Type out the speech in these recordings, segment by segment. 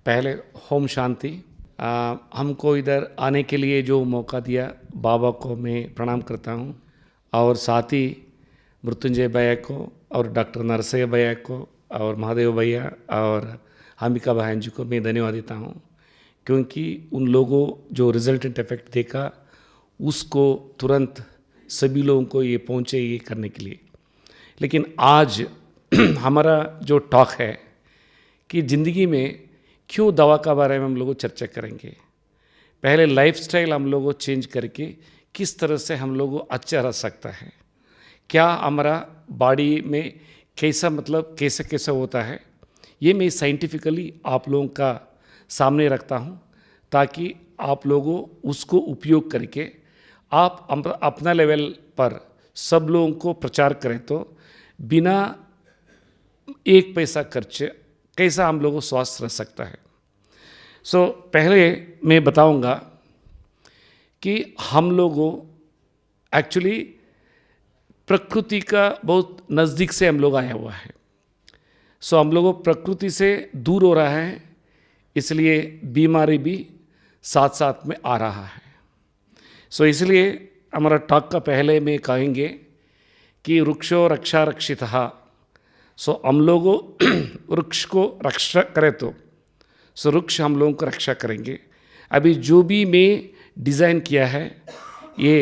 पहले होम शांति। हमको इधर आने के लिए जो मौका दिया बाबा को मैं प्रणाम करता हूँ, और साथ ही मृत्युंजय भैया को और डॉक्टर नरसయ్య भैया को और महादेव भैया और हामिका बहन जी को मैं धन्यवाद देता हूँ, क्योंकि उन लोगों जो रिजल्टेंट इफेक्ट देखा उसको तुरंत सभी लोगों को ये पहुँचे ये करने के लिए। लेकिन आज हमारा जो टॉक है कि ज़िंदगी में क्यों दवा का बारे में हम लोग चर्चा करेंगे। पहले लाइफस्टाइल हम लोग चेंज करके किस तरह से हम लोग अच्छा रह सकता है, क्या हमारा बॉडी में कैसा मतलब कैसे कैसे होता है, ये मैं साइंटिफिकली आप लोगों का सामने रखता हूँ, ताकि आप लोगों उसको उपयोग करके आप अपना लेवल पर सब लोगों को प्रचार करें, तो बिना एक पैसा खर्च कैसा हम लोगों को स्वास्थ्य रह सकता है। पहले मैं बताऊंगा कि हम लोगों एक्चुअली प्रकृति का बहुत नज़दीक से हम लोग आया हुआ है। हम लोगों प्रकृति से दूर हो रहा है, इसलिए बीमारी भी साथ साथ में आ रहा है। इसलिए हमारा टॉक का पहले में कहेंगे कि वृक्षो रक्षा रक्षितः। हम लोगों वृक्ष को रक्षा करें तो वृक्ष हम लोगों को रक्षा करेंगे। अभी जो भी मैं डिज़ाइन किया है ये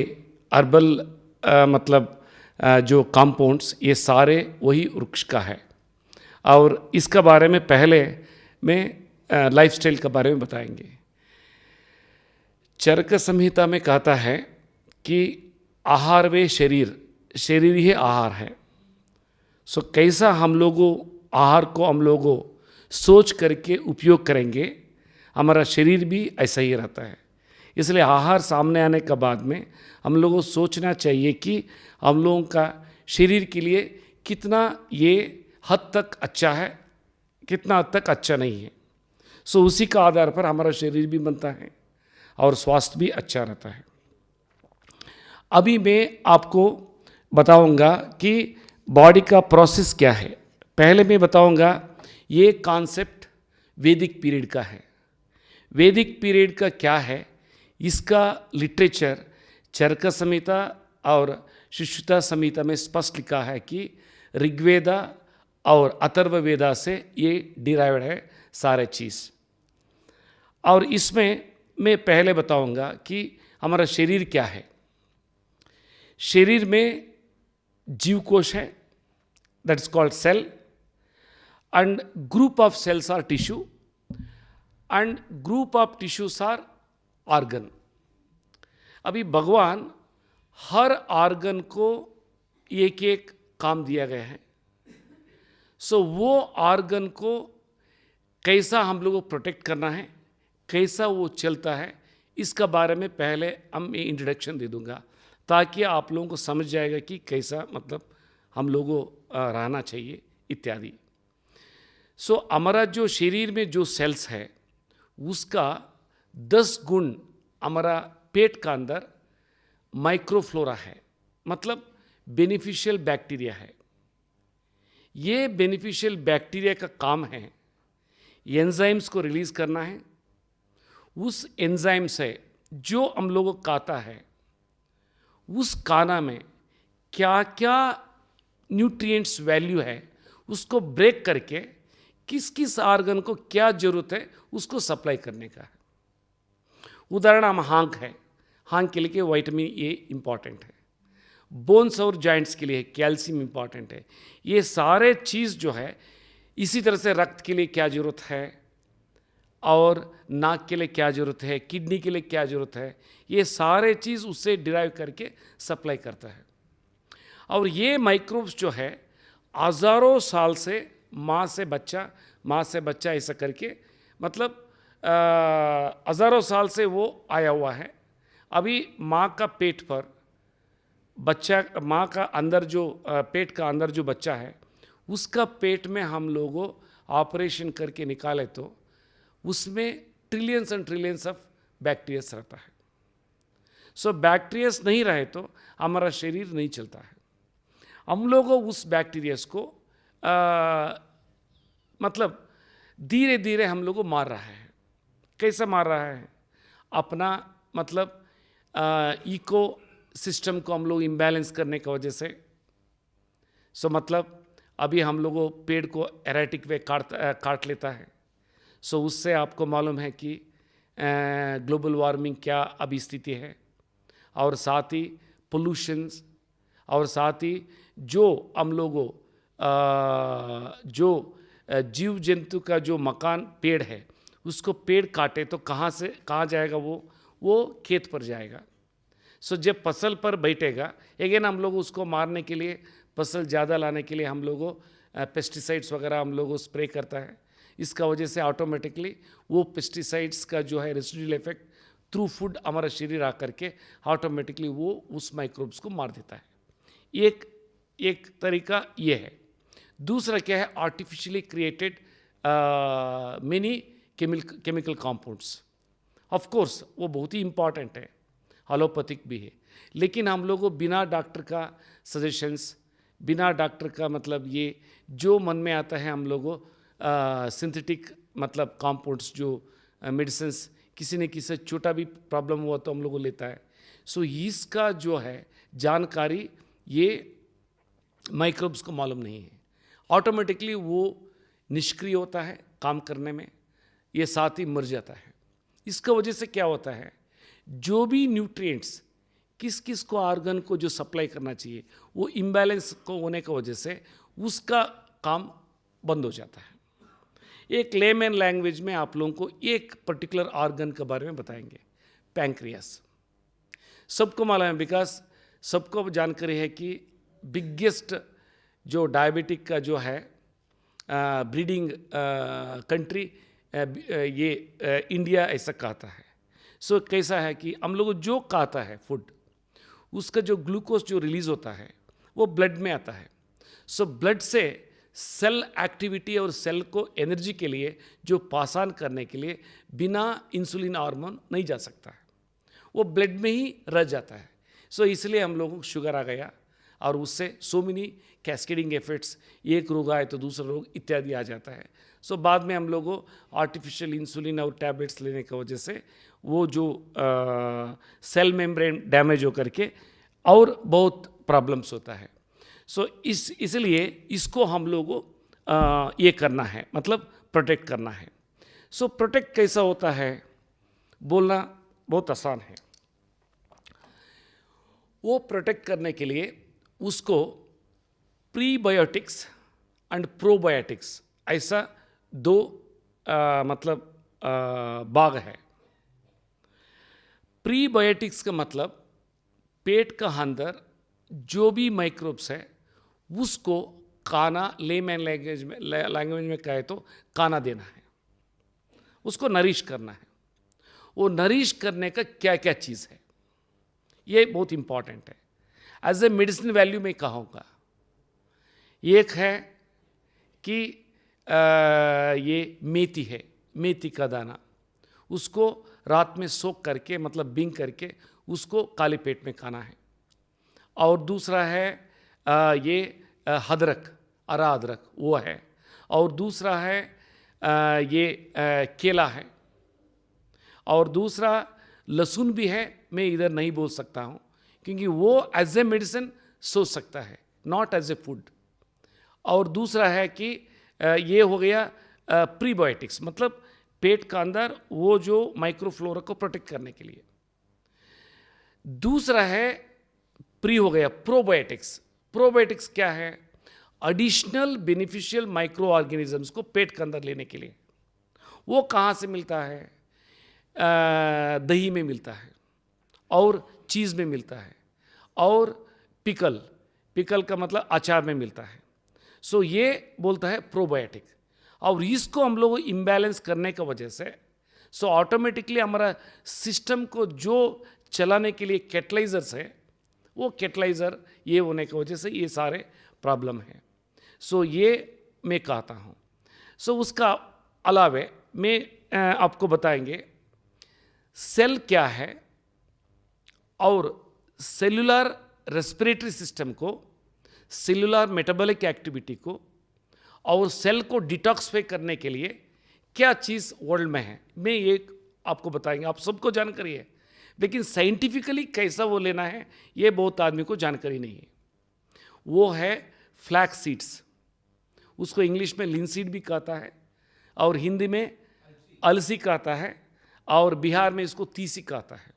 अर्बल मतलब जो कंपाउंड्स ये सारे वही वृक्ष का है, और इसका बारे में पहले मैं लाइफस्टाइल के बारे में बताएंगे। चरक संहिता में कहता है कि आहार वे शरीर, शरीर ही आहार है। कैसा हम लोगों आहार को हम लोगों सोच करके उपयोग करेंगे, हमारा शरीर भी ऐसा ही रहता है। इसलिए आहार सामने आने के बाद में हम लोगों को सोचना चाहिए कि हम लोगों का शरीर के लिए कितना ये हद तक अच्छा है, कितना हद तक अच्छा नहीं है। उसी का आधार पर हमारा शरीर भी बनता है और स्वास्थ्य भी अच्छा रहता है। अभी मैं आपको बताऊंगा कि बॉडी का प्रोसेस क्या है। पहले मैं बताऊंगा ये कॉन्सेप्ट वैदिक पीरियड का है। वैदिक पीरियड का क्या है, इसका लिटरेचर चरक संहिता और सुश्रुता संहिता में स्पष्ट लिखा है कि ऋग्वेदा और अथर्ववेदा से ये डिराइव्ड है सारे चीज़। और इसमें मैं पहले बताऊंगा कि हमारा शरीर क्या है। शरीर में जीवकोश है, that is called cell, and group of cells are tissue and group of tissues are organ। अभी भगवान हर ऑर्गन को एक एक काम दिया गया है। वो ऑर्गन को कैसा हम लोगों को प्रोटेक्ट करना है, कैसा वो चलता है, इसका बारे में पहले हम इंट्रोडक्शन दे दूंगा, ताकि आप लोगों को समझ जाएगा कि कैसा मतलब हम लोगों रहना चाहिए इत्यादि। हमारा जो शरीर में जो सेल्स है उसका 10 गुण हमारा पेट का अंदर माइक्रोफ्लोरा है, मतलब बेनिफिशियल बैक्टीरिया है। ये बेनिफिशियल बैक्टीरिया का काम है एंजाइम्स को रिलीज करना है। उस एंजाइम से जो हम लोगों को खाता है उस खाना में क्या क्या न्यूट्रिएंट्स वैल्यू है उसको ब्रेक करके किस किस ऑर्गन को क्या जरूरत है उसको सप्लाई करने का है। उदाहरण हम हांक है, हांक के लिए विटामिन ए इंपॉर्टेंट है, बोन्स और जॉइंट्स के लिए कैल्शियम इंपॉर्टेंट है। ये सारे चीज़ जो है, इसी तरह से रक्त के लिए क्या जरूरत है और नाक के लिए क्या जरूरत है, किडनी के लिए क्या जरूरत है, ये सारे चीज़ उससे डिराइव करके सप्लाई करता है। और ये माइक्रोब्स जो है हज़ारों साल से माँ से बच्चा ऐसा करके मतलब हज़ारों साल से वो आया हुआ है। अभी माँ का पेट पर बच्चा, माँ का अंदर जो पेट का अंदर जो बच्चा है उसका पेट में हम लोगों ऑपरेशन करके निकाले तो उसमें trillions and trillions of bacterias रहता है। बैक्टीरियास नहीं रहे तो हमारा शरीर नहीं चलता है। हम लोगों उस बैक्टीरियास को मतलब धीरे धीरे हम लोग को मार रहा है। कैसे मार रहा है? अपना मतलब इको सिस्टम को हम लोग इम्बैलेंस करने की वजह से। सो मतलब अभी हम लोग पेड़ को एरेटिक वे काट लेता है। सो उससे आपको मालूम है कि ग्लोबल वार्मिंग क्या अभी स्थिति है, और साथ ही पोल्यूशंस, और साथ ही जो हम लोगों जो जीव जंतु का जो मकान पेड़ है, उसको पेड़ काटे तो कहाँ जाएगा? वो खेत पर जाएगा। सो जब फसल पर बैठेगा, अगेन हम लोग उसको मारने के लिए, फसल ज़्यादा लाने के लिए हम लोगों पेस्टिसाइड्स वगैरह हम लोग स्प्रे करता है। इसका वजह से ऑटोमेटिकली वो पेस्टिसाइड्स का जो है रेसिडुअल इफेक्ट थ्रू फूड हमारा शरीर आकर के ऑटोमेटिकली वो उस माइक्रोब्स को मार देता है। एक तरीका ये है। दूसरा क्या है? Artificially created many chemical compounds. Of course वो बहुत ही इंपॉर्टेंट है, एलोपैथिक भी है, लेकिन हम लोगों को बिना डॉक्टर का सजेशंस, बिना डॉक्टर का मतलब ये जो मन में आता है हम लोगों सिंथेटिक मतलब कंपाउंड्स, जो मेडिसिन्स, किसी न किसी छोटा भी प्रॉब्लम हुआ तो हम लोग को लेता है। सो इसका जो है जानकारी ये माइक्रोब्स को मालूम नहीं है। ऑटोमेटिकली वो निष्क्रिय होता है काम करने में, ये साथ ही मर जाता है। इसका वजह से क्या होता है? जो भी न्यूट्रिएंट्स किस किस को ऑर्गन को जो सप्लाई करना चाहिए, वो इम्बैलेंस को होने की वजह से उसका काम बंद हो जाता है। एक लेमैन लैंग्वेज में आप लोगों को एक पर्टिकुलर ऑर्गन के बारे में बताएंगे, पैंक्रियास। सबको मालूम है, बिकॉज सबको जानकारी है कि बिगेस्ट जो डायबिटिक का जो है ब्रीडिंग कंट्री ये इंडिया ऐसा कहता है। सो कैसा है कि हम लोग जो खाता है फूड, उसका जो ग्लूकोज जो रिलीज होता है वो ब्लड में आता है। सो ब्लड से सेल एक्टिविटी और सेल को एनर्जी के लिए जो पास ऑन करने के लिए बिना इंसुलिन हार्मोन नहीं जा सकता है, वो ब्लड में ही रह जाता है। सो इसलिए हम लोगों को शुगर आ गया, और उससे सो मेनी कैस्केडिंग इफेक्ट्स, एक रोग आए तो दूसरा रोग इत्यादि आ जाता है। सो बाद में हम लोगों को आर्टिफिशियल इंसुलिन और टैबलेट्स लेने की वजह से वो जो सेल मेम्ब्रेन डैमेज होकर के और बहुत प्रॉब्लम्स होता है। सो इसलिए इसको हम लोगों को ये करना है, मतलब प्रोटेक्ट करना है। सो प्रोटेक्ट कैसा होता है बोलना बहुत आसान है। वो प्रोटेक्ट करने के लिए उसको प्रीबायोटिक्स एंड प्रोबायोटिक्स ऐसा दो भाग है। प्रीबायोटिक्स का मतलब पेट का अंदर जो भी माइक्रोब्स है उसको खाना, लेमैन लैंग्वेज में कहे तो खाना देना है, उसको नरिश करना है। वो नरिश करने का क्या क्या चीज़ है ये बहुत इंपॉर्टेंट है। एज ए मेडिसिन वैल्यू में कहूँगा, एक है कि ये मेथी है, मेथी का दाना, उसको रात में सोख करके मतलब बिंग करके उसको काले पेट में खाना है। और दूसरा है ये अदरक, हरा अदरक वो है। और दूसरा है ये केला है। और दूसरा लहसुन भी है, मैं इधर नहीं बोल सकता हूँ क्योंकि वो एज ए मेडिसिन सोच सकता है, नॉट एज ए फूड। और दूसरा है कि ये हो गया प्रीबायोटिक्स, मतलब पेट का अंदर वो जो माइक्रोफ्लोरा को प्रोटेक्ट करने के लिए। दूसरा है प्री हो गया प्रोबायोटिक्स। प्रोबायोटिक्स क्या है? एडिशनल बेनिफिशियल माइक्रो ऑर्गेनिजम्स को पेट के अंदर लेने के लिए। वो कहाँ से मिलता है? दही में मिलता है, और चीज़ में मिलता है, और पिकल का मतलब अचार में मिलता है। सो ये बोलता है प्रोबायोटिक। और इसको हम लोग इम्बैलेंस करने की वजह से सो ऑटोमेटिकली हमारा सिस्टम को जो चलाने के लिए कैटलाइजर्स है, वो कैटलाइजर ये होने की वजह से ये सारे प्रॉब्लम है। सो ये मैं कहता हूँ। सो उसका अलावे मैं आपको बताएंगे सेल क्या है, और सेलुलर रेस्पिरेटरी सिस्टम को, सेलुलर मेटाबॉलिक एक्टिविटी को और सेल को डिटॉक्सिफाई करने के लिए क्या चीज़ वर्ल्ड में है, मैं ये आपको बताएंगे, आप सबको जानकारी है, लेकिन साइंटिफिकली कैसा वो लेना है ये बहुत आदमी को जानकारी नहीं है। वो है फ्लैक्स सीड्स, उसको इंग्लिश में लिनसीड भी कहता है और हिंदी में अलसी कहता है और बिहार में इसको तीसी कहता है।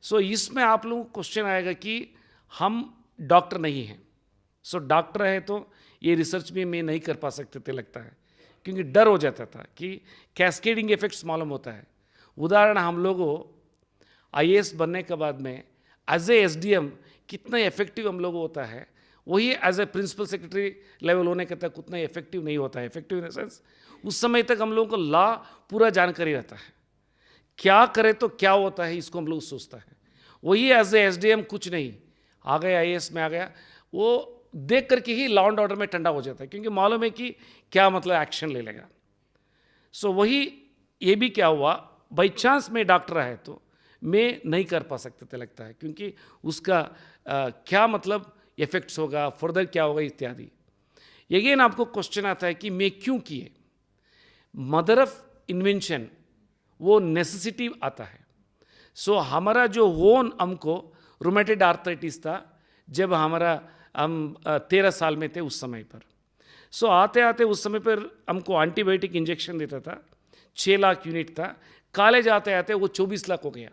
सो इसमें आप लोगों को क्वेश्चन आएगा कि हम डॉक्टर नहीं हैं, सो डॉक्टर है तो ये रिसर्च भी मैं नहीं कर पा सकते थे लगता है, क्योंकि डर हो जाता था कि कैस्केडिंग इफेक्ट्स मालूम होता है। उदाहरण, हम लोगों IAS बनने के बाद में एज ए SDM कितना इफेक्टिव हम लोग होता है, वही as a principal secretary level होने के तक उतना इफेक्टिव नहीं होता है। इफेक्टिव इन द सेंस उस समय तक हम लोगों को लॉ पूरा जानकारी रहता है, क्या करे तो क्या होता है इसको हम लोग सोचता है। वही एज ए SDM कुछ नहीं, आ गया IAS में आ गया, वो देख करके ही लॉ एंड ऑर्डर में ठंडा हो जाता है, क्योंकि मालूम है कि क्या मतलब एक्शन ले लेगा। सो वही ये भी क्या हुआ, बाई चांस में डॉक्टर है तो मैं नहीं कर पा सकते थे लगता है, क्योंकि उसका क्या मतलब इफेक्ट्स होगा, फर्दर क्या होगा इत्यादि। अगेन आपको क्वेश्चन आता है कि मैं क्यों किए। मदर ऑफ इन्वेंशन वो नेसेसिटी आता है। सो हमारा जो ओन हमको रोमेटेड आर्थराइटिस था जब हम 13 साल में थे उस समय पर। सो आते आते उस समय पर हमको एंटीबायोटिक इंजेक्शन देता था, 6 लाख यूनिट था, कॉलेज आते आते वो 24 लाख हो गया।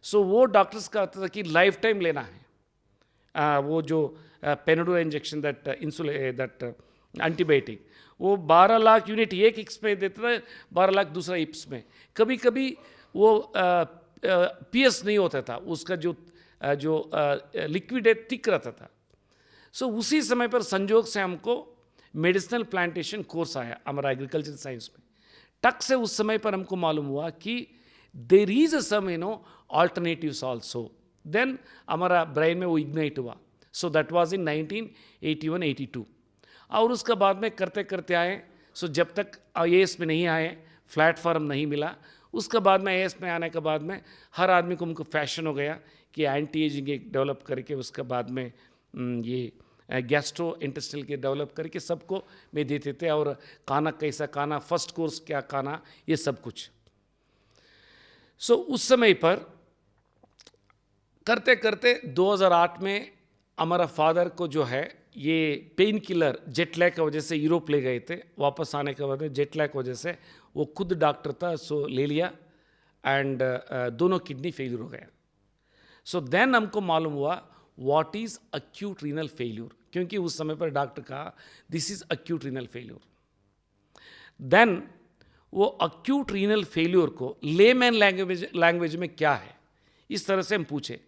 सो वो डॉक्टर्स का आता था कि लाइफ टाइम लेना है वो जो पेनाडोल इंजेक्शन दैट एंटीबायोटिक, वो 12 लाख यूनिट एक हिप्स में देता था, 12 लाख दूसरा हिप्स में। कभी कभी वो PS नहीं होता था, उसका जो लिक्विड है थिक रहता था। सो उसी समय पर संजोग से हमको मेडिसिनल प्लांटेशन कोर्स आया हमारा एग्रीकल्चर साइंस में। टक से उस समय पर हमको मालूम हुआ कि there is some alternatives also. Then हमारा ब्रेन में वो इग्नाइट हुआ। सो दैट वाज इन 1981-82 और उसका बाद में करते करते आए। सो जब तक IAS में नहीं आए, प्लेटफॉर्म नहीं मिला, उसके बाद में IAS में आने के बाद में हर आदमी को उनको फैशन हो गया कि एंटी एजिंग डेवलप करके उसके बाद में ये गैस्ट्रो इंटेस्टाइनल के डेवलप करके सबको में देते थे, और खाना कैसा खाना, फर्स्ट कोर्स क्या खाना, ये सब कुछ। सो उस समय पर करते करते 2008 में हमारा फादर को जो है ये पेन किलर जेट लैग की वजह से यूरोप ले गए थे। वापस आने के बाद में जेट लैग की वजह से वो खुद डॉक्टर था, सो ले लिया एंड दोनों किडनी फेलियर हो गया। सो देन हमको मालूम हुआ what is acute renal failure, क्योंकि उस समय पर डॉक्टर कहा this is acute renal failure. Then वो अक्यूट रीनल फेल्यूर को लेमैन लैंग्वेज में क्या है इस तरह से हम पूछे,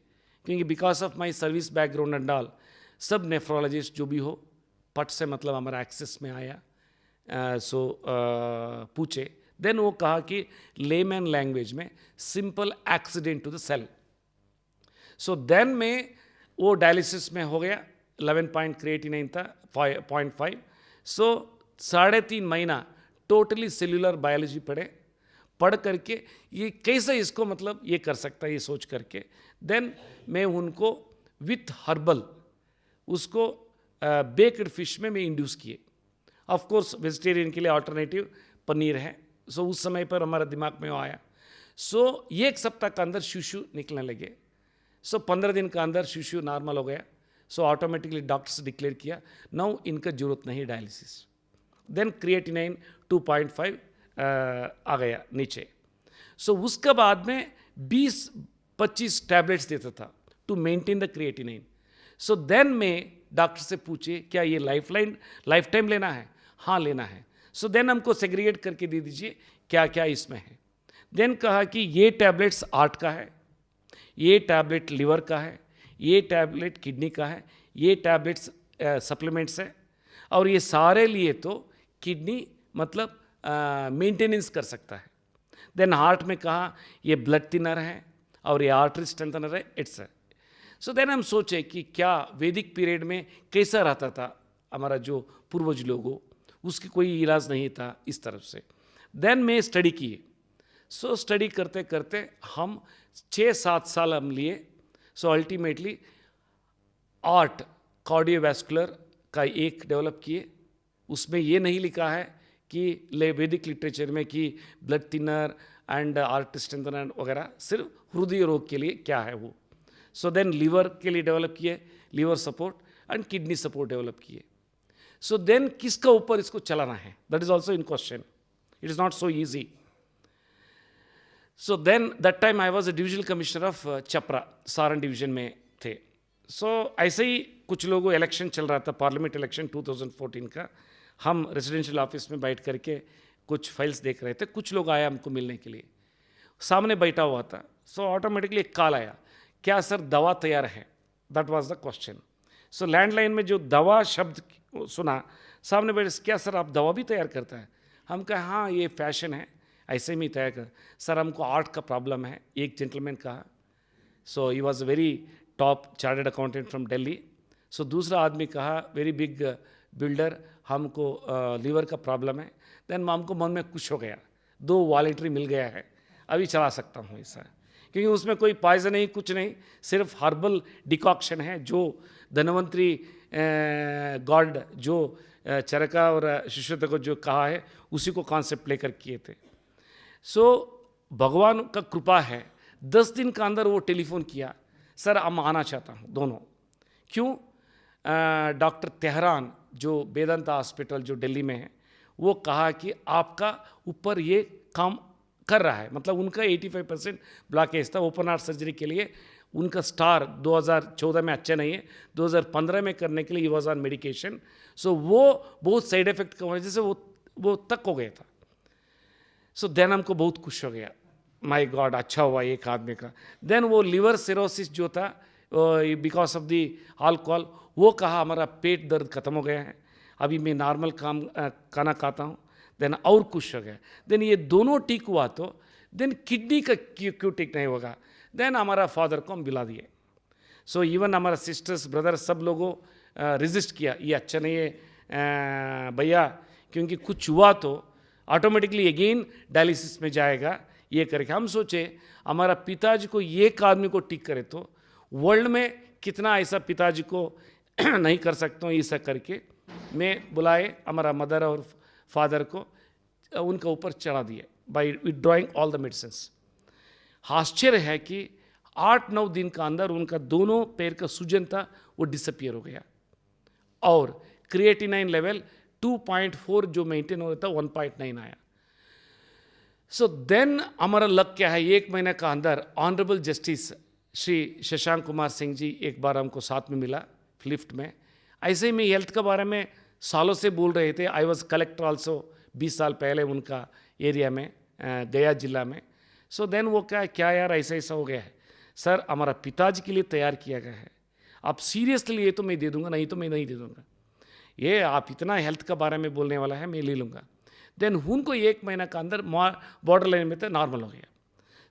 क्योंकि because of my service background and all, सब नेफ्रोलॉजिस्ट जो भी हो पट से मतलब हमारा एक्सेस में आया। पूछे, देन वो कहा कि लेमैन लैंग्वेज में simple accident to the cell. So then में वो डायलिसिस में हो गया, 11 पॉइंट क्रिएटिनिन था, 0.5। सो 3.5 महीना टोटली सेल्यूलर बायोलॉजी पढ़ करके ये कैसे इसको मतलब ये कर सकता है ये सोच करके, देन मैं उनको विथ हर्बल उसको बेक्ड फिश में मैं इंड्यूस किए। ऑफ कोर्स वेजिटेरियन के लिए अल्टरनेटिव पनीर है। सो उस समय पर हमारा दिमाग में वो आया। सो 1 सप्ताह के अंदर शिशु निकलने लगे। सो 15 दिन के अंदर शिशु नॉर्मल हो गया। सो ऑटोमेटिकली डॉक्टर्स डिक्लेयर किया नाउ इनका जरूरत नहीं डायलिसिस। देन क्रिएटिनिन 2.5 आ गया नीचे। सो उसके बाद में 20-25 टैबलेट्स देता था to maintain the creatinine. So then में डॉक्टर से पूछे क्या ये लाइफ टाइम लेना है? हाँ लेना है। सो देन हमको सेग्रीगेट करके दे दीजिए क्या क्या इसमें है। देन कहा कि ये टैबलेट्स हार्ट का है, ये टैबलेट लिवर का है, ये टैबलेट किडनी का है, ये टैबलेट्स सप्लीमेंट्स है, और ये सारे लिए तो किडनी मतलब मेंटेनेंस कर सकता है। देन हार्ट में कहा ये ब्लड थिनर है और ये आर्टरी स्ट्रेंथनर है, इट्स है। सो देन हम सोचे कि क्या वैदिक पीरियड में कैसा रहता था हमारा जो पूर्वज लोगों, उसकी कोई इलाज नहीं था इस तरफ से। देन मैं स्टडी किए। सो स्टडी करते करते हम 6-7 साल हम लिए। सो अल्टीमेटली आर्ट कार्डियोवैस्कुलर का एक डेवलप किए। उसमें ये नहीं लिखा है कि वैदिक लिटरेचर में कि ब्लड थिनर एंड आर्टिस्ट स्ट्रेंथनर वगैरह सिर्फ हृदय रोग के लिए क्या है वो. सो देन लीवर के लिए डेवलप किए, liver support and kidney support develop किए. सो देन किसका ऊपर इसको चलाना है, that is also in question. It is not so easy. So then that time I was a divisional commissioner of Chapra, Saran division में थे. सो ऐसे ही कुछ लोगों इलेक्शन चल रहा था, पार्लियामेंट इलेक्शन 2014 का. हम रेजिडेंशियल ऑफिस में बैठ करके कुछ फाइल्स देख रहे थे. कुछ लोग आए हमको मिलने के लिए, सामने बैठा हुआ था. सो ऑटोमेटिकली एक कॉल आया, क्या सर दवा तैयार है, that was the question. So landline में जो दवा शब्द सुना, सामने बैठे, क्या सर आप दवा भी तैयार करता है. हम कहा हाँ ये फैशन है, ऐसे में तैयार कर. सर हमको आर्ट का प्रॉब्लम है, एक जेंटलमैन कहा. So he was very top chartered accountant from Delhi. So दूसरा आदमी कहा वेरी बिग बिल्डर, हमको लीवर का प्रॉब्लम है. देन हमको मन में खुश हो गया, 2 वॉलंटरी मिल गया है, अभी चला सकता हूँ ऐसा, क्योंकि उसमें कोई पॉइजन नहीं, कुछ नहीं, सिर्फ हर्बल डिकॉक्शन है जो धन्वंतरी गॉड जो चरका और शिष्यता को जो कहा है उसी को कॉन्सेप्ट लेकर किए थे. सो भगवान का कृपा है, 10 दिन का अंदर वो टेलीफोन किया, सर हम आना चाहता हूँ दोनों. क्यों? डॉक्टर तेहरान जो वेदांता हॉस्पिटल जो दिल्ली में है, वो कहा कि आपका ऊपर ये काम कर रहा है. मतलब उनका 85% ब्लॉकेज था. ओपन हार्ट सर्जरी के लिए उनका स्टार 2014 में अच्छा नहीं है, 2015 में करने के लिए वॉज ऑन मेडिकेशन. सो वो बहुत साइड इफेक्ट की वजह से वो तक हो गया था. सो देन हमको बहुत खुश हो गया, माय गॉड अच्छा हुआ एक आदमी का. देन वो लिवर सिरोसिस जो था बिकॉज ऑफ दी अल्कोहल, वो कहा हमारा पेट दर्द खत्म हो गया है, अभी मैं नॉर्मल खाना खाता हूँ. देन और खुश हो गया. देन ये दोनों ठीक हुआ तो देन किडनी का क्यों ठीक नहीं होगा. देन हमारा फादर को हम बुला दिए. सो इवन हमारा सिस्टर्स ब्रदर सब लोगों रेजिस्ट किया, ये अच्छा नहीं है भैया, क्योंकि कुछ हुआ तो ऑटोमेटिकली अगेन डायलिसिस में जाएगा, ये करके. हम सोचे हमारा पिताजी को एक आदमी को ठीक करे तो वर्ल्ड में कितना ऐसा पिताजी को नहीं कर सकता हूँ. ऐसा करके मैं बुलाए हमारा मदर और फादर को, उनका ऊपर चढ़ा दिए by withdrawing all the medicines. आश्चर्य है कि 8-9 दिन का अंदर उनका दोनों पैर का सूजन था वो डिसअपियर हो गया, और क्रिएटिनाइन लेवल 2.4 जो मेंटेन हो रहा था 1.9 आया. सो देन हमारा लक क्या है, 1 महीने का अंदर ऑनरेबल जस्टिस श्री शशांक कुमार सिंह जी एक बार हमको साथ में मिला लिफ्ट में. ऐसे ही मैं हेल्थ के बारे में सालों से बोल रहे थे. आई वॉज कलेक्टर ऑल्सो 20 साल पहले उनका एरिया में, गया जिला में. सो देन वो क्या यार ऐसा ऐसा हो गया है. सर हमारा पिताजी के लिए तैयार किया गया है, आप सीरियसली लिए तो मैं दे दूंगा, नहीं तो मैं नहीं दे दूंगा. ये आप इतना हेल्थ के बारे में बोलने वाला है, मैं ले लूँगा. देन उनको 1 महीना का अंदर बॉर्डर लाइन में तो नॉर्मल हो गया.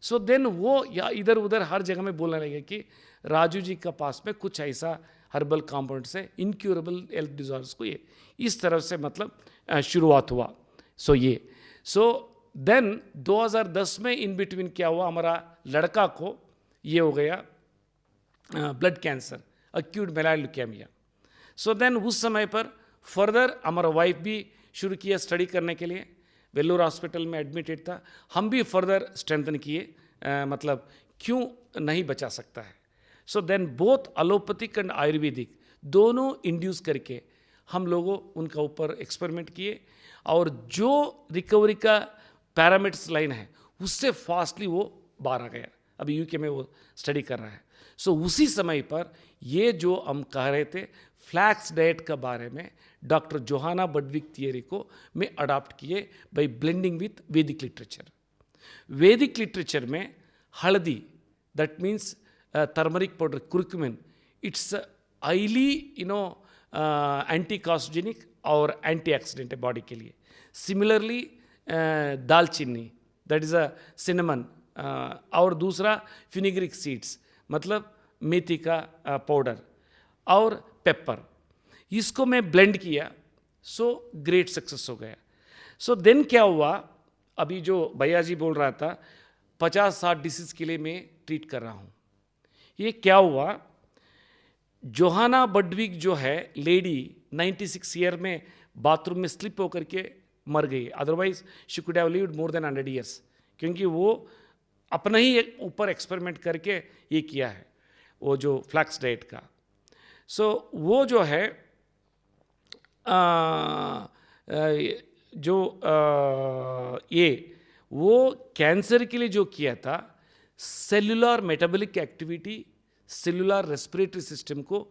सो देन वो या इधर उधर हर जगह में बोलने लगे कि राजू जी का पास में कुछ ऐसा हर्बल कंपाउंड से इनक्यूरेबल हेल्थ डिजॉर्डर्स को ये इस तरह से मतलब शुरुआत हुआ. सो देन 2010 में इन बिटवीन क्या हुआ, हमारा लड़का को ये हो गया blood cancer, acute myeloid leukaemia. So then उस समय पर फर्दर हमारा वाइफ भी शुरू किया स्टडी करने के लिए, वेल्लोर हॉस्पिटल में एडमिटेड था. हम भी फर्दर स्ट्रेंथन किए, मतलब क्यों नहीं बचा सकता है. So then both allopathic and ayurvedic दोनों इंड्यूस करके हम लोगों उनका ऊपर एक्सपेरिमेंट किए, और जो रिकवरी का पैरामीटर्स लाइन है उससे फास्टली वो बाहर आ गया. अभी यूके में वो स्टडी कर रहा है. सो उसी समय पर ये जो हम कह रहे थे फ्लैक्स डाइट के बारे में, डॉक्टर जोहाना बडविक थियरी को मैं अडॉप्ट किए बाय ब्लेंडिंग विथ वैदिक लिटरेचर. वैदिक लिटरेचर में हल्दी, that means turmeric powder, curcumin, it's highly anti carcinogenic और एंटी ऑक्सीडेंट है बॉडी के लिए. सिमिलरली दालचीनी, दैट इज़ अ सिनेमन, और दूसरा फिनिग्रिक सीड्स मतलब मेथी का पाउडर, और पेपर, इसको मैं ब्लेंड किया. सो ग्रेट सक्सेस हो गया. सो देन क्या हुआ, अभी जो भैया जी बोल रहा था 50-60 डिसीज़ के लिए मैं ट्रीट कर रहा हूँ. ये क्या हुआ, जोहाना बडविक जो है लेडी 96 ईयर में बाथरूम में स्लिप होकर के मर गई, otherwise she could have lived more than 100 years, क्योंकि वो अपना ही ऊपर एक्सपेरिमेंट करके ये किया है वो जो फ्लैक्स डाइट का। सो वो जो है ये वो कैंसर के लिए जो किया था, cellular metabolic activity, cellular respiratory system को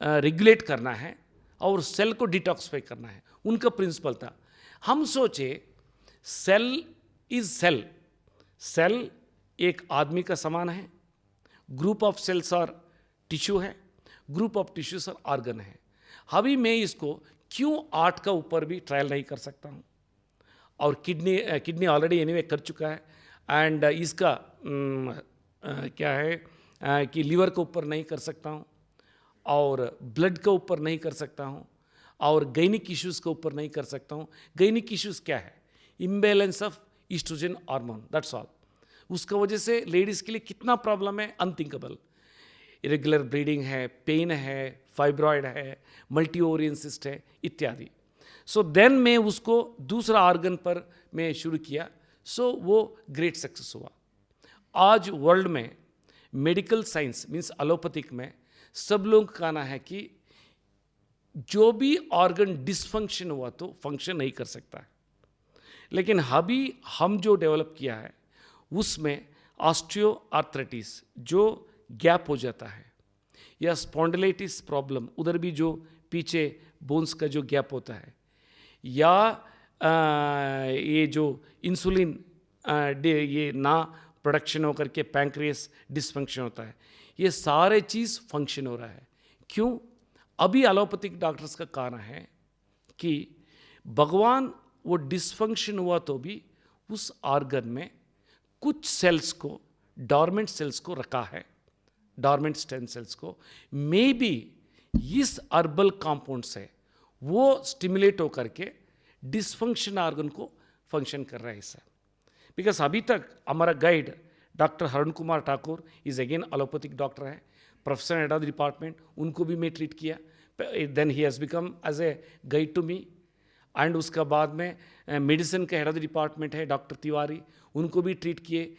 रेगुलेट करना है और सेल को डिटॉक्सिफाई करना है, उनका प्रिंसिपल था। हम सोचे सेल इज सेल, सेल एक आदमी का समान है, ग्रुप ऑफ सेल्स और टिश्यू है, ग्रुप ऑफ टिश्यूज और ऑर्गन है। अभी मैं इसको क्यों 8 का ऊपर भी ट्रायल नहीं कर सकता हूँ, और किडनी ऑलरेडी एनीवे कर चुका है, एंड इसका क्या है कि लीवर के ऊपर नहीं कर सकता हूँ, और ब्लड के ऊपर नहीं कर सकता हूँ, और गायनिक इश्यूज़ के ऊपर नहीं कर सकता हूँ। गायनिक इश्यूज़ क्या है? Imbalance of oestrogen hormone, that's all. उसका वजह से लेडीज़ के लिए कितना प्रॉब्लम है, अनथिंकेबल। इरेगुलर ब्लीडिंग है, पेन है, फाइब्रॉयड है, मल्टी ओवरियन सिस्ट है, इत्यादि। सो देन मैं उसको दूसरा ऑर्गन पर मैं शुरू किया, सो वो ग्रेट सक्सेस हुआ। आज वर्ल्ड में मेडिकल साइंस मीन्स एलोपैथिक में सब लोग का कहना है कि जो भी ऑर्गन डिसफंक्शन हुआ तो फंक्शन नहीं कर सकता है, लेकिन अभी हम जो डेवलप किया है उसमें ऑस्टियो आर्थराइटिस जो गैप हो जाता है, या स्पॉन्डिलाइटिस प्रॉब्लम, उधर भी जो पीछे बोन्स का जो गैप होता है, या ये जो इंसुलिन ये ना प्रोडक्शन होकर के पैंक्रियास डिसफंक्शन होता है, ये सारे चीज़ फंक्शन हो रहा है। क्यों? अभी एलोपैथिक डॉक्टर्स का कहना है कि भगवान वो डिसफंक्शन हुआ तो भी उस ऑर्गन में कुछ सेल्स को, डॉर्मेंट सेल्स को रखा है, डॉर्मेंट स्टेम सेल्स को, मे बी इस हर्बल कंपाउंड से वो स्टिमुलेट होकर के डिसफंक्शन ऑर्गन को फंक्शन कर रहा है सर। बिकॉज अभी तक हमारा guide doctor Haran Kumar Thakur is again allopathic doctor है, professor head of the department, उनको भी मैं ट्रीट किया, then he has become as a guide to me. And उसका बाद में मेडिसिन का हेड ऑफ द डिपार्टमेंट है डॉक्टर तिवारी, उनको भी ट्रीट किए,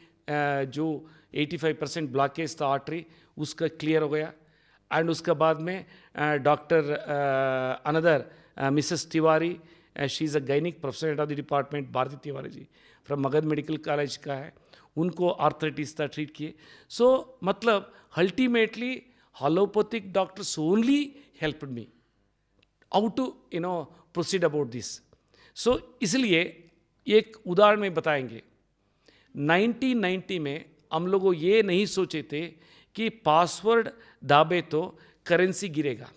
जो 85% ब्लॉकेज था आर्टरी उसका क्लियर हो गया। एंड उसका बाद में doctor another Mrs Tiwari, she is a gynaec, professor head of the department Bharti Tiwari ji from Magadh medical college का है, उनको आर्थराइटिस था ट्रीट किए। सो मतलब ultimately allopathic doctors only helped me how to proceed about this. So इसलिए एक उदाहरण में बताएंगे, 1990 में हम लोग ये नहीं सोचे थे कि पासवर्ड दाबे तो करेंसी गिरेगा।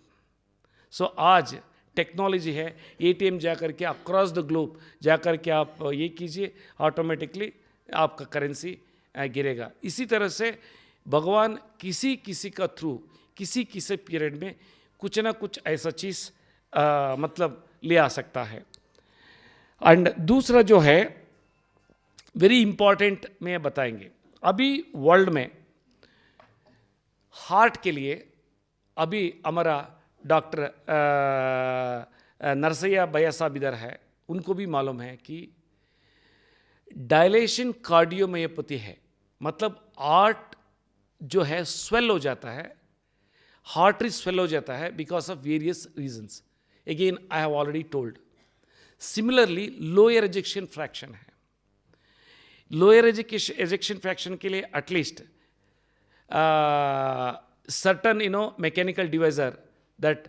सो आज टेक्नोलॉजी है, एटीएम जाकर के अक्रॉस द ग्लोब जाकर के आप ये कीजिए, ऑटोमेटिकली आपका करेंसी गिरेगा। इसी तरह से भगवान किसी किसी का थ्रू किसी किसी पीरियड में कुछ ना कुछ ऐसा चीज़ मतलब ले आ सकता है। एंड दूसरा जो है वेरी इंपॉर्टेंट में बताएंगे, अभी वर्ल्ड में हार्ट के लिए अभी हमारा डॉक्टर नरसैया भैया साहब इधर है, उनको भी मालूम है कि डायलेशन कार्डियोमायोपैथी है, मतलब हार्ट जो है स्वेल हो जाता है, हार्टरी स्वेल हो जाता है because of various reasons. Again I have already told. Similarly lower ejection fraction है, लोअर एजेक्शन फ्रैक्शन के लिए at least certain mechanical devices that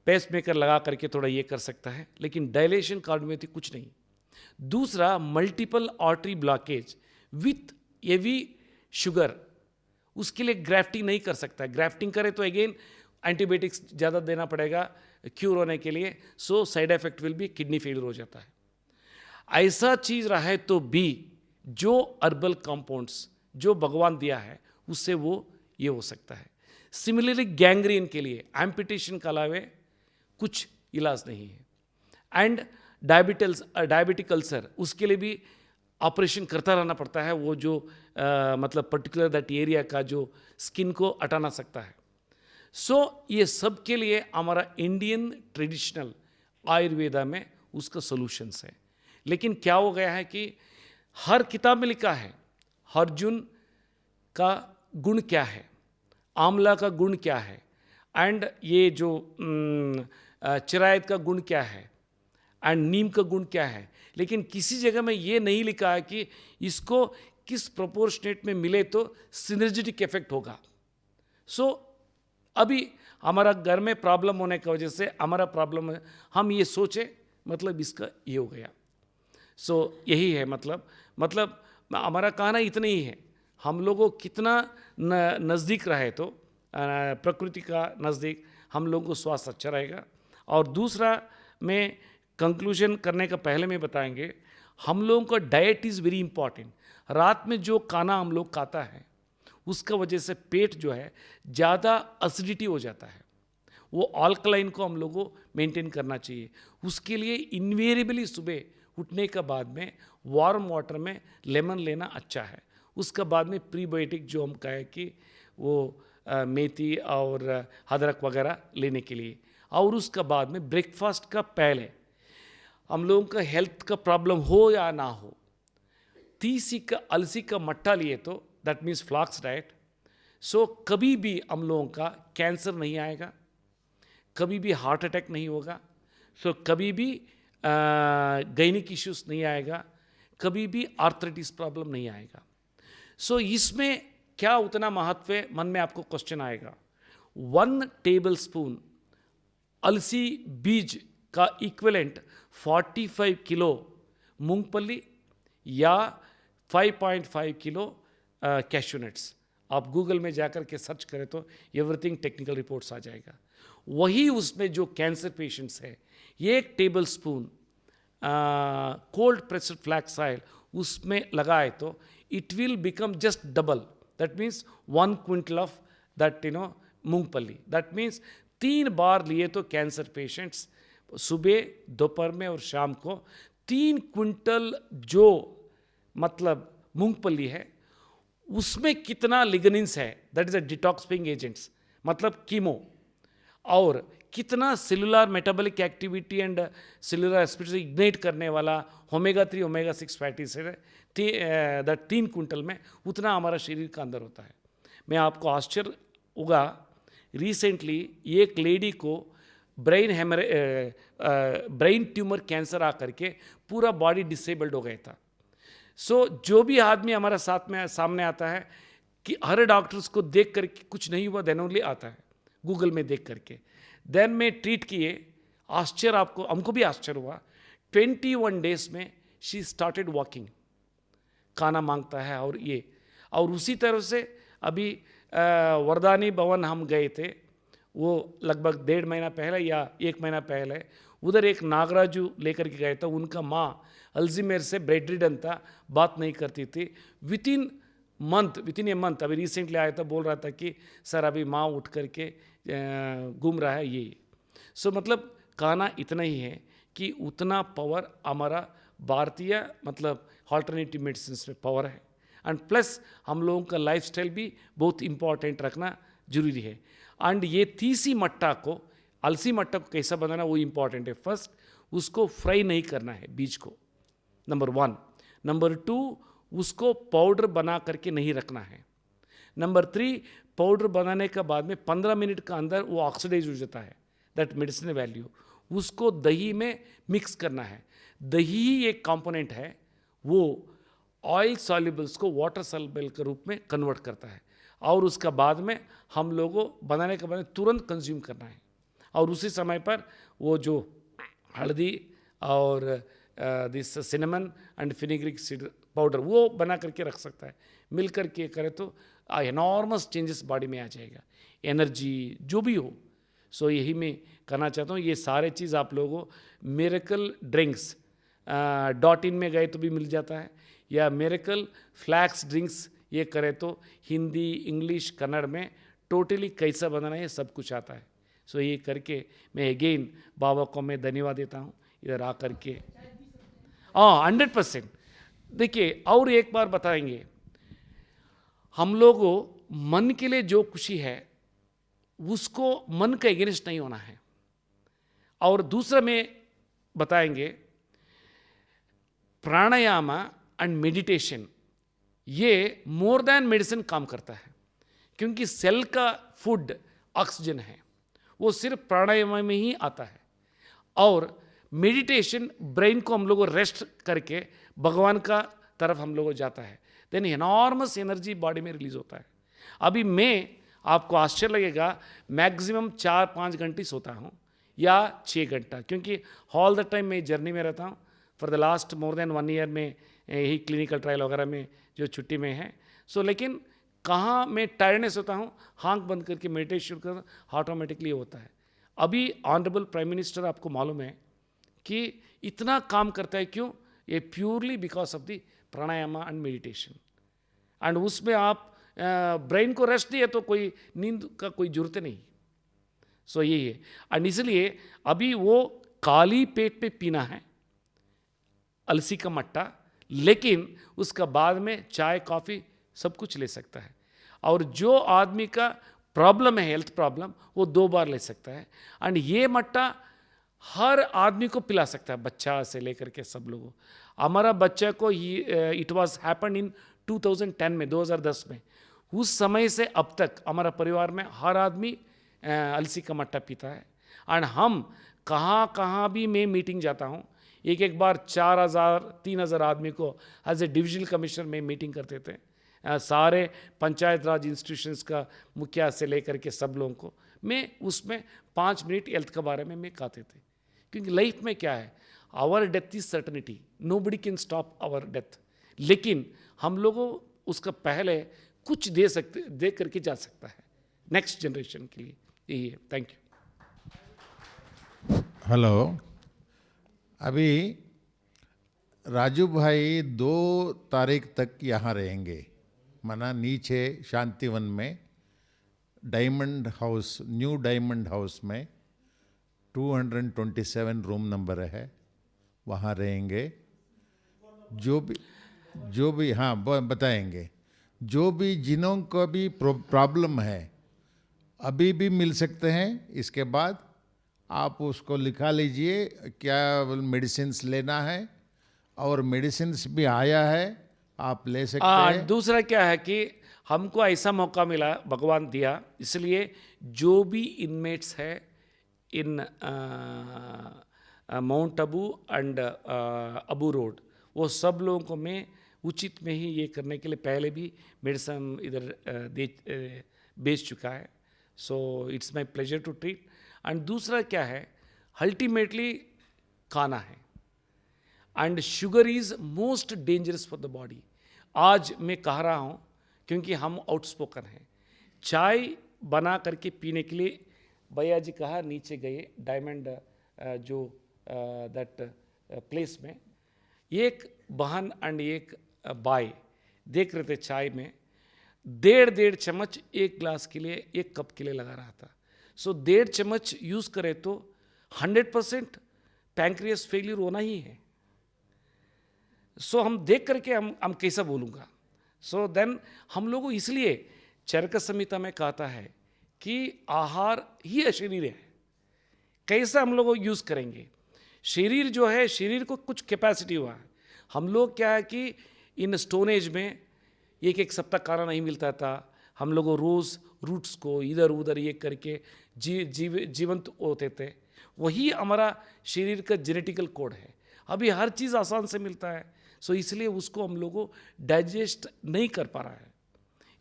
pacemaker लगा करके थोड़ा ये कर सकता है, लेकिन डायलेशन कार्डियोमायोपैथी कुछ नहीं। दूसरा multiple artery blockage with heavy sugar, उसके लिए ग्राफ्टिंग नहीं कर सकता। ग्राफ्टिंग करे तो अगेन एंटीबायोटिक्स ज़्यादा देना पड़ेगा क्यूर होने के लिए, सो साइड इफेक्ट विल भी किडनी फेलियर हो जाता है। ऐसा चीज़ रहा है तो भी जो हर्बल कंपाउंड्स जो भगवान दिया है उससे वो ये हो सकता है। सिमिलरली गैंग्रीन के लिए एम्पुटेशन के अलावे कुछ इलाज नहीं है। एंड डायबिटिक अल्सर, उसके लिए भी ऑपरेशन करता रहना पड़ता है, वो जो मतलब पर्टिकुलर दैट एरिया का जो स्किन को हटाना सकता है। सो ये सब के लिए हमारा इंडियन ट्रेडिशनल आयुर्वेदा में उसका सॉल्यूशंस है, लेकिन क्या हो गया है कि हर किताब में लिखा है अर्जुन का गुण क्या है, आंवला का गुण क्या है, एंड ये जो चिरायत का गुण क्या है, एंड नीम का गुण क्या है, लेकिन किसी जगह में ये नहीं लिखा है कि इसको किस प्रोपोर्शनेट में मिले तो सिनर्जेटिक इफेक्ट होगा। सो अभी हमारा घर में प्रॉब्लम होने की वजह से हमारा प्रॉब्लम है, हम ये सोचे मतलब इसका ये हो गया। सो यही है मतलब हमारा कहना इतना ही है, हम लोगों को कितना नज़दीक रहे तो प्रकृति का नज़दीक, हम लोगों को स्वास्थ्य अच्छा रहेगा। और दूसरा मैं कंक्लूजन करने का पहले में बताएंगे, हम लोगों का डाइट इज़ वेरी इंपॉर्टेंट। रात में जो खाना हम लोग खाता है उसका वजह से पेट जो है ज़्यादा एसिडिटी हो जाता है, वो अल्कलाइन को हम लोगों को मेंटेन करना चाहिए। उसके लिए इन्वेरिएबली सुबह उठने के बाद में वार्म वाटर में लेमन लेना अच्छा है। उसका बाद में प्रीबायोटिक जो हम कहें कि वो मेथी और अदरक वगैरह लेने के लिए, और उसका बाद में ब्रेकफास्ट का पहले हम लोगों का हेल्थ का प्रॉब्लम हो या ना हो, तीसी का अलसी का मट्ठा लिए तो दैट मीन्स फ्लाक्स डाइट। सो कभी भी हम लोगों का कैंसर नहीं आएगा, कभी भी हार्ट अटैक नहीं होगा, सो कभी भी गायनिक इश्यूज नहीं आएगा, कभी भी आर्थराइटिस प्रॉब्लम नहीं आएगा। सो इसमें क्या उतना महत्व है, मन में आपको क्वेश्चन आएगा। 1 टेबल स्पून अलसी बीज का इक्विवेलेंट 45 किलो मूंगफली या 5.5 किलो कैश्यू नट्स, आप गूगल में जाकर के सर्च करें तो एवरीथिंग टेक्निकल रिपोर्ट्स आ जाएगा। वही उसमें जो कैंसर पेशेंट्स है 1 table spoon cold pressed flax oil उसमें लगाए तो it will become just double, that means 1 quintal of that मूंगफली। दैट मीन्स 3 बार लिए तो कैंसर पेशेंट्स सुबह, दोपहर में और शाम को 3 क्विंटल जो मतलब मूंगफली है उसमें कितना लिग्निन्स है, दैट इज अ डिटॉक्सिफिंग एजेंट्स मतलब कीमो, और कितना cellular metabolic activity and cellular aspects ignite करने वाला ओमेगा 3 ओमेगा 6 फैटी एसिड है, दैट 3 क्विंटल में उतना हमारा शरीर का अंदर होता है। मैं आपको आश्चर्य होगा, रिसेंटली एक लेडी को ब्रेन ट्यूमर कैंसर आकर के पूरा बॉडी डिसेबल्ड हो गया था। सो जो भी आदमी हमारा सामने आता है कि हर डॉक्टर्स को देख करके कुछ नहीं हुआ, देन ओनली आता है गूगल में देख करके, देन में ट्रीट किए। आश्चर्य, आपको हमको भी आश्चर्य हुआ, 21 डेज में शी स्टार्टेड वॉकिंग, खाना मांगता है और उसी तरह से अभी वरदानी भवन हम गए थे, वो लगभग 1.5 महीना पहले या 1 महीना पहले, उधर एक नागराजू लेकर के गए थे। उनका माँ अल्जीमेर से बेड रिडन था, बात नहीं करती थी। विथिन ए मंथ अभी रिसेंटली आया था, बोल रहा था कि सर अभी माँ उठ करके घूम रहा है ये। सो मतलब कहना इतना ही है कि उतना पावर हमारा भारतीय मतलब ऑल्टरनेटिव मेडिसिन में पावर है, एंड प्लस हम लोगों का लाइफस्टाइल भी बहुत इंपॉर्टेंट रखना जरूरी है। एंड ये तीसी मट्टा को, अलसी मट्टा को कैसा बनाना वो इंपॉर्टेंट है। फर्स्ट उसको फ्राई नहीं करना है बीज को, नंबर 1। नंबर 2 उसको पाउडर बना करके नहीं रखना है। नंबर 3 पाउडर बनाने के बाद में 15 मिनट का अंदर वो ऑक्सीडाइज हो जाता है, दैट मेडिसिन वैल्यू, उसको दही में मिक्स करना है। दही ही एक कंपोनेंट है, वो ऑयल सॉल्युबल्स को वाटर सॉल्युबल के रूप में कन्वर्ट करता है, और उसका बाद में हम लोगों बनाने के बाद में तुरंत कंज्यूम करना है। और उसी समय पर वो जो हल्दी और this cinnamon and fenugreek seed powder वो बना करके रख सकता है, मिल करके करे तो एनॉर्मस चेंजेस बॉडी में आ जाएगा, एनर्जी जो भी हो। सो यही मैं करना चाहता हूँ। ये सारे चीज़ आप लोगों को मिरेकल ड्रिंक्स .in में गए तो भी मिल जाता है, या मिरेकल फ्लैक्स ड्रिंक्स ये करें तो हिंदी, इंग्लिश, कन्नड़ में टोटली कैसा बनाना है सब कुछ आता है। सो ये करके मैं अगेन बाबा को मैं धन्यवाद देता हूँ इधर आ करके। 100%। देखिए और एक बार बताएंगे, हम लोगों मन के लिए जो खुशी है उसको मन का एगेंस्ट नहीं होना है। और दूसरा में बताएंगे, प्राणायाम एंड मेडिटेशन ये मोर देन मेडिसिन काम करता है, क्योंकि सेल का फूड ऑक्सीजन है, वो सिर्फ प्राणायाम में ही आता है। और मेडिटेशन ब्रेन को हम लोग को रेस्ट करके भगवान का तरफ हम लोग को जाता है, देन एनॉर्मस एनर्जी बॉडी में रिलीज होता है। अभी मैं, आपको आश्चर्य लगेगा, मैक्सिमम 4-5 घंटे सोता हूँ या 6 घंटा, क्योंकि ऑल द टाइम मैं जर्नी में रहता हूँ। For the last more than 1 year में यही क्लिनिकल ट्रायल वगैरह में जो छुट्टी में है। सो लेकिन कहाँ मैं टायर्डनेस होता हूँ, आँख बंद करके मेडिटेशन करता हूँ, ऑटोमेटिकली होता है। अभी ऑनरेबल प्राइम मिनिस्टर, आपको मालूम है कि इतना काम करता है, क्यों? ये purely because of the pranayama and meditation. And उसमें आप ब्रेन को रेस्ट दिए तो कोई नींद का कोई जरूरत नहीं। सो यही है। एंड इसलिए अभी वो खाली पेट पे पीना है अलसी का मट्टा, लेकिन उसका बाद में चाय कॉफ़ी सब कुछ ले सकता है। और जो आदमी का प्रॉब्लम है, हेल्थ प्रॉब्लम, वो 2 बार ले सकता है। एंड ये मट्टा हर आदमी को पिला सकता है, बच्चा से लेकर के सब लोगों। हमारा बच्चा को इट वाज हैपन इन 2010 में, 2010 में। उस समय से अब तक हमारा परिवार में हर आदमी अलसी का मट्टा पीता है। एंड हम कहाँ कहाँ भी मैं मीटिंग जाता हूँ, एक बार 4,000-3,000 आदमी को एज ए डिविजनल कमिश्नर में मीटिंग करते थे। सारे पंचायत राज इंस्टीट्यूशंस का मुखिया से लेकर के सब लोगों को मैं उसमें 5 मिनट हेल्थ के बारे में मैं कहते थे। क्योंकि लाइफ में क्या है, our death is certainty, nobody can stop our death. लेकिन हम लोगों उसका पहले कुछ दे करके जा सकता है नेक्स्ट जनरेशन के लिए। यही है। Thank you. हेलो, अभी राजू भाई 2 तारीख तक यहाँ रहेंगे, माना नीचे शांतिवन में diamond house, new diamond house में 227 रूम नंबर है, वहाँ रहेंगे। जो भी हाँ बताएंगे, जो भी जिन्हों को भी प्रॉब्लम है अभी भी मिल सकते हैं। इसके बाद आप उसको लिखा लीजिए क्या मेडिसिन्स लेना है, और मेडिसिन्स भी आया है, आप ले सकते हैं। दूसरा क्या है कि हमको ऐसा मौका मिला, भगवान दिया, इसलिए जो भी इनमेट्स है in Mount Abu and Abu Road, वो सब लोगों को मैं उचित में ही ये करने के लिए पहले भी मेडिसिन इधर बेच चुका है। So it's my pleasure to treat. And दूसरा क्या है, अल्टीमेटली खाना है। And sugar is most dangerous for the body. आज मैं कह रहा हूँ क्योंकि हम आउटस्पोकन हैं। चाय बना करके पीने के लिए भैया जी कहा नीचे गए डायमंड जो दैट प्लेस में, एक बहन एंड एक बाई देख रहे थे चाय में 1.5 चम्मच एक ग्लास के लिए, एक कप के लिए लगा रहा था। सो 1.5 चम्मच यूज़ करें तो 100% पैंक्रियास फेलियर होना ही है। सो हम देख करके हम कैसा बोलूँगा। सो देन हम लोगों इसलिए चरक संहिता में कहता है कि आहार ही अशरीर है। कैसा हम लोग यूज़ करेंगे, शरीर जो है, शरीर को कुछ कैपेसिटी हुआ है। हम लोग क्या है कि इन स्टोन एज में एक सप्ताह खाना नहीं मिलता था, हम लोग रोज़ रूट्स को इधर उधर ये करके जीवंत होते थे। वही हमारा शरीर का जेनेटिकल कोड है। अभी हर चीज़ आसान से मिलता है, सो इसलिए उसको हम लोग डाइजेस्ट नहीं कर पा रहा है।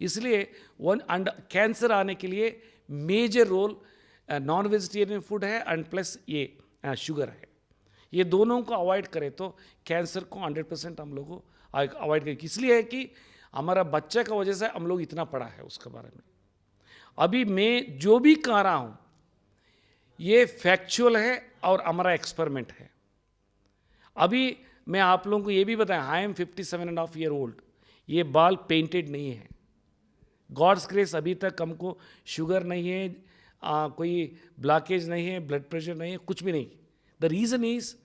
इसलिए एंड कैंसर आने के लिए major role non vegetarian food है एंड प्लस ये शुगर है। ये दोनों को अवॉइड करें तो कैंसर को 100% हम लोग को अवॉइड करें। इसलिए है कि हमारा बच्चा का वजह से हम लोग इतना पढ़ा है उसके बारे में। अभी मैं जो भी कह रहा हूँ ये फैक्चुअल है और हमारा एक्सपेरिमेंट है। अभी मैं आप लोगों को ये भी बताया, आई एम 57.5 ईयर ओल्ड, ये बाल पेंटेड नहीं है। गॉड्स ग्रेस अभी तक हमको शुगर नहीं है, कोई ब्लॉकेज नहीं है, ब्लड प्रेशर नहीं है, कुछ भी नहीं। द रीज़न इज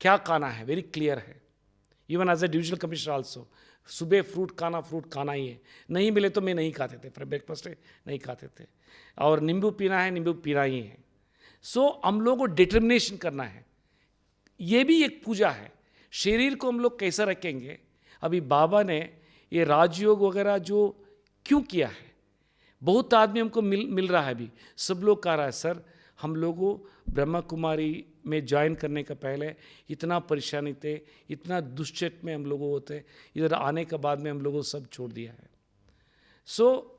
क्या खाना है, वेरी क्लियर है। Even as a divisional commissioner also, सुबह फ्रूट खाना ही है। नहीं मिले तो मैं नहीं खाते थे, फिर ब्रेकफास्ट नहीं खाते थे। और नींबू पीना है, नींबू पीना ही है। सो हम लोगों को डिटर्मिनेशन करना है। ये भी एक पूजा है। शरीर को हम लोग कैसा रखेंगे? अभी बाबा ने ये राजयोग वगैरह जो क्यों किया है, बहुत आदमी हमको मिल रहा है, अभी सब लोग कह रहा है सर हम लोगों ब्रह्मा कुमारी में ज्वाइन करने का पहले इतना परेशानी थे, इतना दुश्चट में हम लोगों होते, इधर आने के बाद में हम लोगों सब छोड़ दिया है।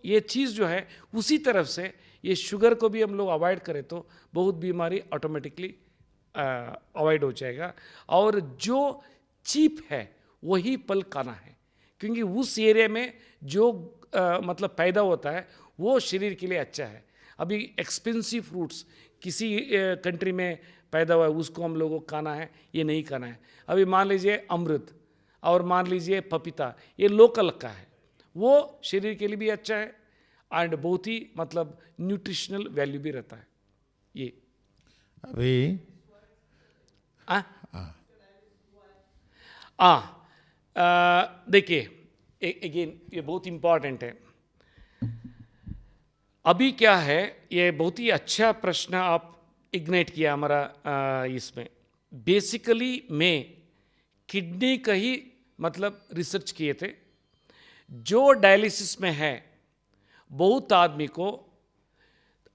ये चीज़ जो है उसी तरफ से ये शुगर को भी हम लोग अवॉइड करें तो बहुत बीमारी ऑटोमेटिकली अवॉइड हो जाएगा। और जो चीप है वही फल खाना है, क्योंकि उस एरिया में जो मतलब पैदा होता है वो शरीर के लिए अच्छा है। अभी एक्सपेंसिव फ्रूट्स किसी कंट्री में पैदा हुआ है उसको हम लोगों को खाना है, ये नहीं खाना है। अभी मान लीजिए अमृत और मान लीजिए पपीता, ये लोकल का है, वो शरीर के लिए भी अच्छा है एंड बहुत ही मतलब न्यूट्रिशनल वैल्यू भी रहता है। ये अभी देखिए अगेन ये बहुत इम्पॉर्टेंट है। अभी क्या है, ये बहुत ही अच्छा प्रश्न आप इग्नाइट किया हमारा इसमें। बेसिकली मैं किडनी का ही मतलब रिसर्च किए थे। जो डायलिसिस में है बहुत आदमी को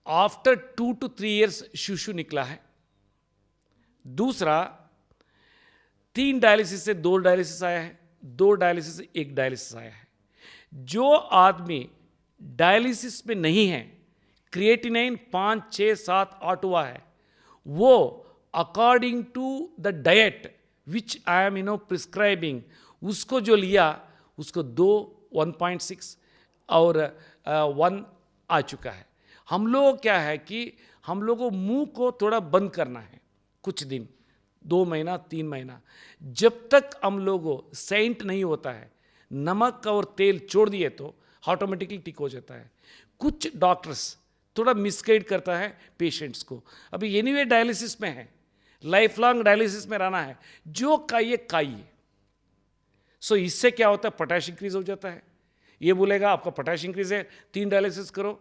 आफ्टर 2 to 3 years शिशु निकला है। दूसरा 3 डायलिसिस से 2 डायलिसिस आया है, 2 डायलिसिस से 1 डायलिसिस आया है। जो आदमी डायलिसिस में नहीं है, क्रिएटिनाइन 5, 6, 7, 8 हुआ है, वो according to the diet which I am prescribing, उसको जो लिया उसको 2, 1.6 और 1 आ चुका है। हम लोग क्या है कि हम लोग को मुंह को थोड़ा बंद करना है कुछ दिन, 2 महीना 3 महीना, जब तक हम लोगों सेंट नहीं होता है, नमक और तेल छोड़ दिए तो ऑटोमेटिकली ठीक हो जाता है। कुछ डॉक्टर्स थोड़ा मिसगाइड करता है पेशेंट्स को। अभी एनीवे डायलिसिस में है, लाइफ लॉन्ग डायलिसिस में रहना है, जो खाइए। इससे क्या होता है, पोटेश इंक्रीज हो जाता है। ये बोलेगा आपका पोटेश इंक्रीज है 3 डायलिसिस करो।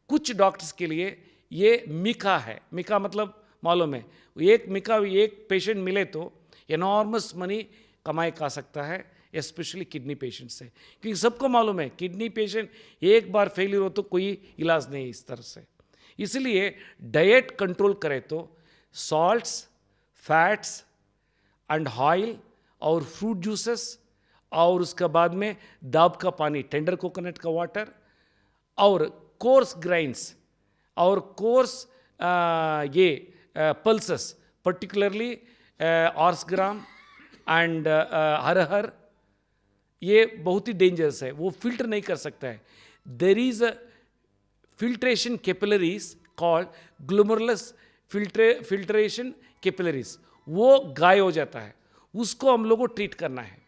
कुछ डॉक्टर्स के लिए ये मिका है, मिका मतलब मालूम है, एक पेशेंट मिले तो एनॉर्मस मनी कमाई खा सकता है, स्पेशली किडनी पेशेंट से, क्योंकि सबको मालूम है किडनी पेशेंट एक बार फेलियर हो तो कोई इलाज नहीं इस तरह से। इसलिए डाइट कंट्रोल करें तो सॉल्ट्स, फैट्स एंड ऑयल और फ्रूट जूसेस, और उसके बाद में दाब का पानी, टेंडर कोकोनट का वाटर, और कोर्स ग्राइंस और कोर्स ये pulses, particularly ऑर्स gram and Harhar, ये बहुत ही डेंजरस है, वो फिल्टर नहीं कर सकता है। There is a filtration capillaries called glomerulus filtration capillaries, वो गाय हो जाता है, उसको हम लोग को ट्रीट करना है।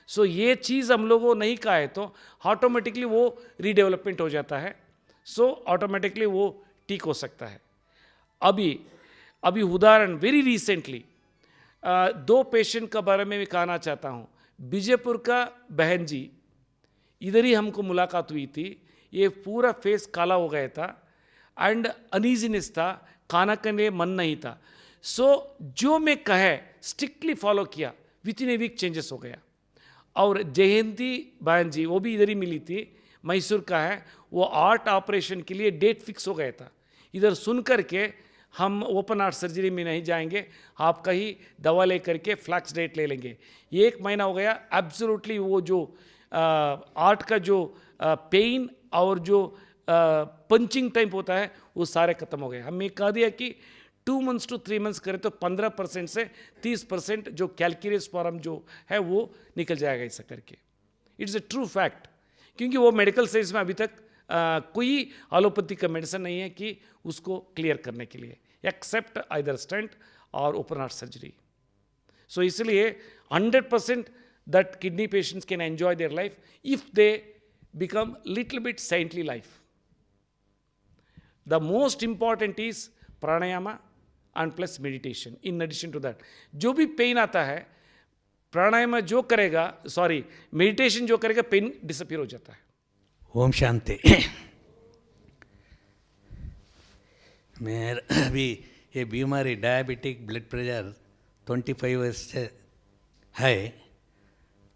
ये चीज़ हम लोगों को नहीं कहा है तो ऑटोमेटिकली वो रीडेवलपमेंट हो जाता है, ऑटोमेटिकली वो ठीक हो सकता है। अभी उदाहरण वेरी रिसेंटली 2 पेशेंट का बारे में भी कहना चाहता हूँ। बीजेपुर का बहन जी, इधर ही हमको मुलाकात हुई थी, ये पूरा फेस काला हो गया था एंड अनईजीनेस था, खाना करने मन नहीं था। जो मैं कहे स्ट्रिक्टली फॉलो किया, within a week changes हो गया। और जयंती बहन जी, वो भी इधर ही मिली थी, मैसूर का है, वो हार्ट ऑपरेशन के लिए डेट फिक्स हो गया था। इधर सुन करके हम ओपन हार्ट सर्जरी में नहीं जाएंगे, आपका ही दवा लेकर के फ्लैक्स डेट ले लेंगे। 1 महीना हो गया, एब्सोल्युटली वो जो हार्ट का जो पेन और जो पंचिंग टाइम होता है वो सारे खत्म हो गए। हमने कह दिया कि 2 months to 3 months करें तो 15% से 30% जो कैलकुलस फॉर्म जो है वो निकल जाएगा ऐसा करके। इट्स ए ट्रू फैक्ट, क्योंकि वो मेडिकल साइंस में अभी तक कोई एलोपैथी का मेडिसिन नहीं है कि उसको क्लियर करने के लिए, एक्सेप्ट आइदर स्टेंट और ओपन हार्ट सर्जरी। इसलिए 100% that kidney patients can enjoy their life if they become little bit saintly life. The most important is pranayama and plus meditation. In addition to that, जो भी pen आता है, प्राणायाम जो करेगा, meditation जो करेगा, pen disappear हो जाता है। ओम शांति। मैं अभी ये बीमारी डायबिटिक ब्लड प्रेशर 25 years से है,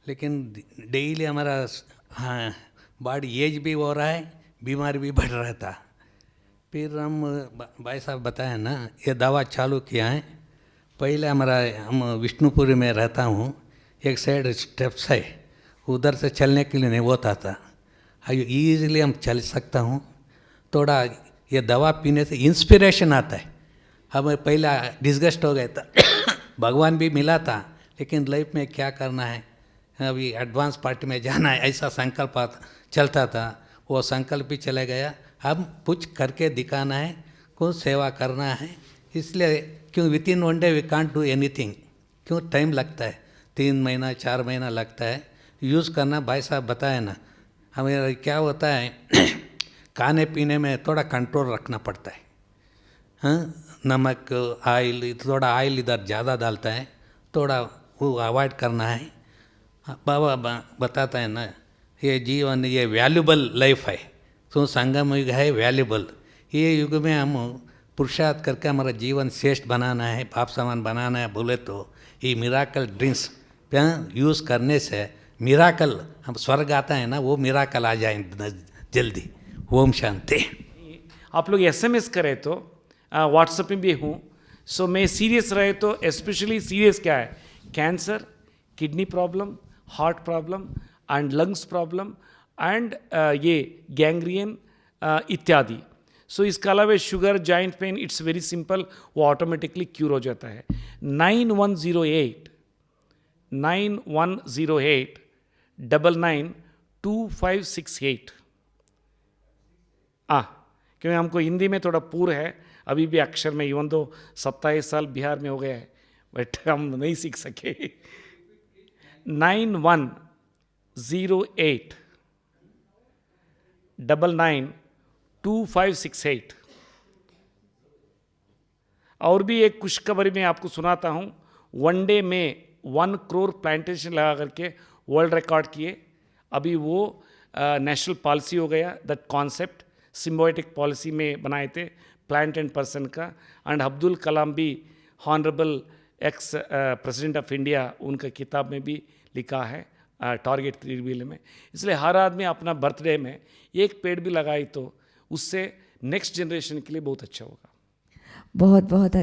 लेकिन डेली हमारा हाँ बॉडी एज भी हो रहा है, बीमारी भी बढ़ रहा था। फिर हम भाई साहब बताया ना, ये दवा चालू किया है। पहले हम विष्णुपुरी में रहता हूँ, एक साइड स्टेप्स है, उधर से चलने के लिए नहीं होता था। ईजिली हम चल सकता हूँ। थोड़ा ये दवा पीने से इंस्पिरेशन आता है। हम पहला डिस्गस्ट हो गया था भगवान भी मिला था, लेकिन लाइफ में क्या करना है, अभी एडवांस पार्टी में जाना है, ऐसा संकल्प चलता था। वो संकल्प भी चला गया। हम कुछ करके दिखाना है, कुछ सेवा करना है। इसलिए क्यों within 1 day we can't do anything, क्यों टाइम लगता है, 3 महीना 4 महीना लगता है। यूज़ करना, भाई साहब बताया ना, हमें क्या होता है खाने पीने में थोड़ा कंट्रोल रखना पड़ता है। हाँ, नमक ऑयल, थोड़ा ऑयल इधर ज़्यादा डालता है, थोड़ा वो अवॉइड करना है। बाबा बताता है ना, ये जीवन ये वैल्यूबल लाइफ है, तो संगम युग है वैल्यूबल। ये युग में हम पुरुषार्थ करके हमारा जीवन श्रेष्ठ बनाना है, पाप समान बनाना है बोले तो ये मिराकल ड्रिंक्स यूज़ करने से मिराकल, हम स्वर्ग आता है ना, वो मिराकल आ जाए जल्दी। ओम शांति। आप लोग SMS करें तो व्हाट्सएप में भी हूँ। सो मैं सीरियस रहे तो स्पेशली सीरियस क्या है, cancer, kidney problem, heart problem and lungs problem and ये गैंग्रियन इत्यादि। सो इसके अलावा sugar, joint pain, it's very simple, वो ऑटोमेटिकली क्यूर हो जाता है। 9108 992568 क्योंकि हमको हिंदी में थोड़ा पूर है अभी भी अक्षर में, इवन तो 27 साल बिहार में हो गया है, बट हम नहीं सीख सके। 9108 992568। और भी एक खुशखबरी मैं आपको सुनाता हूँ। 1 डे में 1 करोड़ प्लांटेशन लगा करके वर्ल्ड रिकॉर्ड किए। अभी वो नेशनल पॉलिसी हो गया। दैट कॉन्सेप्ट सिम्बायोटिक पॉलिसी में बनाए थे, प्लांट एंड पर्सन का। एंड अब्दुल कलाम भी honourable ex president of India, उनका किताब में भी लिखा है टारगेट 3 में। इसलिए हर आदमी अपना बर्थडे में एक पेड़ भी लगाए तो उससे नेक्स्ट जनरेशन के लिए बहुत अच्छा होगा। बहुत बहुत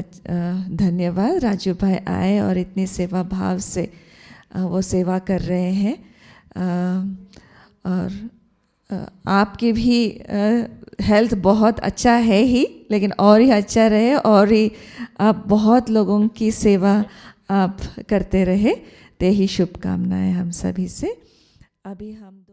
धन्यवाद। राजू भाई आए और इतनी सेवा भाव से वो सेवा कर रहे हैं। और आपकी भी हेल्थ बहुत अच्छा है ही, लेकिन और ही अच्छा रहे, और ही आप बहुत लोगों की सेवा आप करते रहे। ते ही शुभकामनाएं हम सभी से। अभी हम